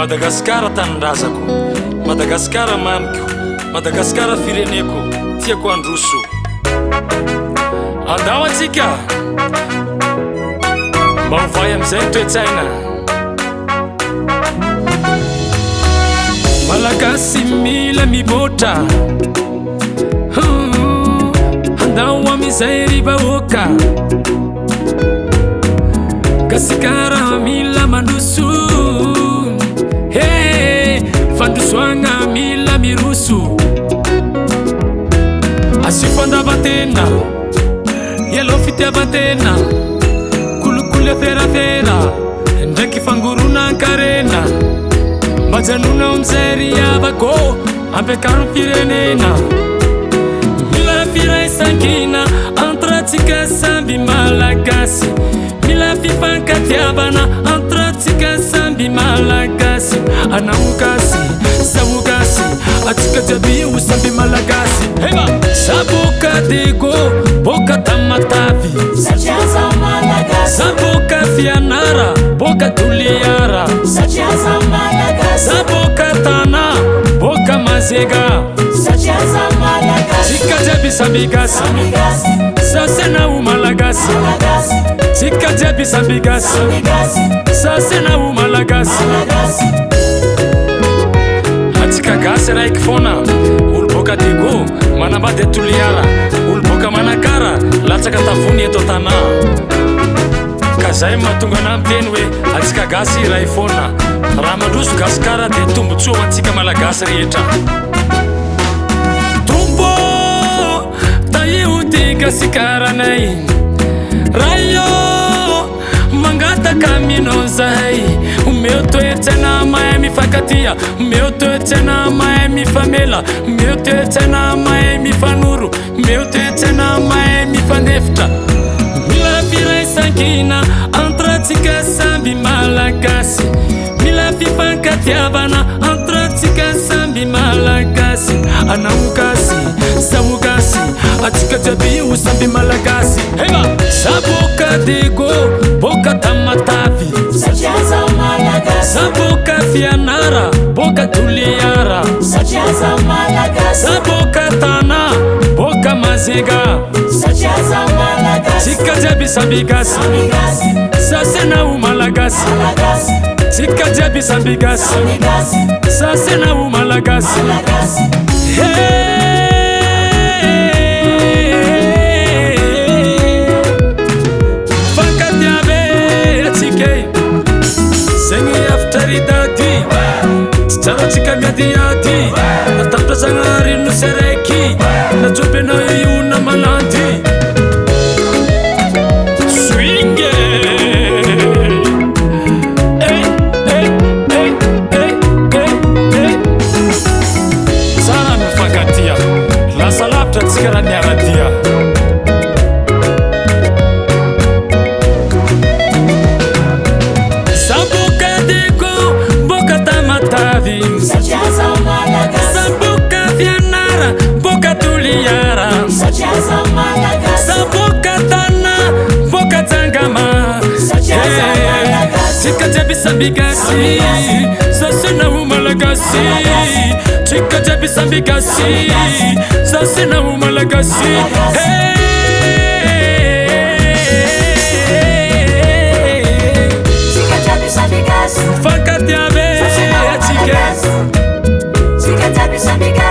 Madagasikara tanindrazako, Madagasikara mamiko, Madagasikara fireneko, tiako androso. Andao atsika mba hovay amizay toe-tsaina. Malagasy mila miboatra, andao amizay ry vahoaka. Gasikara mila mandroso, fandrosoagna mila miroso. Asio fandavatena, ialao fitiavatena, kolokolo aferafera, ndraiky fangoronankarena. Majanona amizay ry havako, ampiakaro firenena. Mila firaisankina entre atsika samby malagasy, mila fifankatiavana entre atsika samby malagasy. Anamogasy, samogasy, atsika jiaby ho samby malagasy. Hema! Saboka dego, boka tamatavy, Satriaza malagasy. saboka fianara, boka toliara, Satriaza malagasy. saboka tana, boka mazega. Satriaza malagasy. Tsika jiaby samby gasy, Sambigasy. sasena ho malagasy. Malagasy. Tsika jiaby samby gasy, Sambigasy. sasena ho malagasy. Malagasy. Atsika gasy raiky fona, olo boka dego manambady atoliara, olo boka manakara latsaka tavony eto tana. Ka zay mahatonga anahy miteny hoe atsika gasy ray fona. Raha mandroso gasikara dia tombotsoa ho antsika malagasy rehetra. Tombo taio ty gasikaranay, raio mangataka aminao zahay. Omeo toe-tsaina mahay mifankatia, omeo toe-tsaina mahay mifamela, omeo toe-tsaina mahay mifanoro, omeo toe-tsaina mahay mifandefitra. Mila firaisankina entre atsika samby malagasy, mila fifankatiavana entre atsika samby malagasy. Anamogasy, samogasy, atsika jiaby ho samby malagasy. Hema! Saboka dego, boka tamatavy, Satriaza malagasy. saboka fianara, boka toliara, Satriaza malagasy. saboka tana, boka mazega. Satriaza malagasy. Tsika jiaby samby gasy, Sambigasy. sasena ho malagasy. Malagasy. Tsika jiaby samby gasy, Sambigasy. sasena ho malagasy. Malagasy. Fankatiave atsika zegny afatra ridady, tsy tsara atsika miady ady. Atambatra zagnahary no seraiky, najoby anao io na malandy. Swinge! Hey, hey, hey, hey, hey, hey. Tsara mifankatia, lasa lavitra atsika raha miaradia. Saboka dego, boka tamatavy, Satriaza malagasy. saboka fianara, boka toliara, Satriaza malagasy. saboka tana, boka tsangama. Satriaza malagasy. Tsika jiaby samby gasy, sasena ho malagasy. Tsika jiaby samby gasy, sasena ho malagasy. Tsika jiaby samby gasy. Fankatiave atsika, Tsika jiaby samby gasy.